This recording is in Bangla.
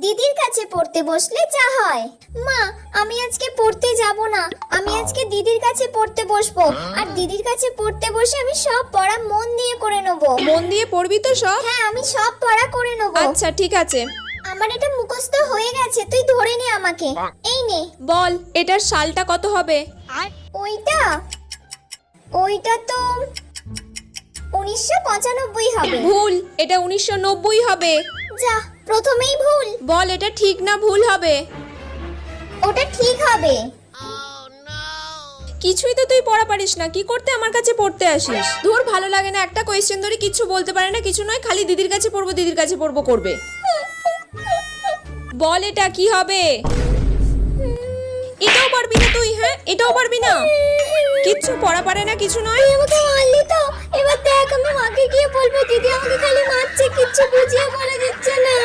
দিদির কাছে পড়তে বসলে যা হয়। মা, আমি আজকে পড়তে যাব না, আমি আজকে দিদির কাছে পড়তে বসবো। আর দিদির কাছে পড়তে বসে আমি সব পড়া মন দিয়ে করে নেব। মন দিয়ে পড়বি তো সব? হ্যাঁ, আমি সব পড়া করে নেব। আচ্ছা ঠিক আছে। আমার এটা মুখস্থ হয়ে গেছে, তুই ধরে নে আমাকে। এই নে। বল এটার সালটা কত হবে? ওইটা ওইটা তো 1995 হবে। ভুল, এটা 1990 হবে। যা, প্রথমেই ভুল। বল এটা ঠিক না ভুল হবে? ওটা ঠিক হবে। কিছুই তো তুই পড়া পারিস না, কি করতে আমার কাছে পড়তে আসিস? ধুর, ভালো লাগে না, একটা কোয়েশ্চেন ধরে কিছু বলতে পারে না, কিছু নয়, খালি দিদির কাছে পড়বো দিদির কাছে পড়বো করবে। বল এটা কি হবে? এটাও পারবি না তুই? হ্যাঁ, এটাও পারবি না? কিচ্ছু পড়া পারে না, কিছু নয়। তুই আমাকে মারলি তো, এবার দেখ আমি মাকে গিয়ে বলবো। দিদি আমাকে খালি মারছে, কিচ্ছু বুঝিয়ে বলে দিচ্ছে না।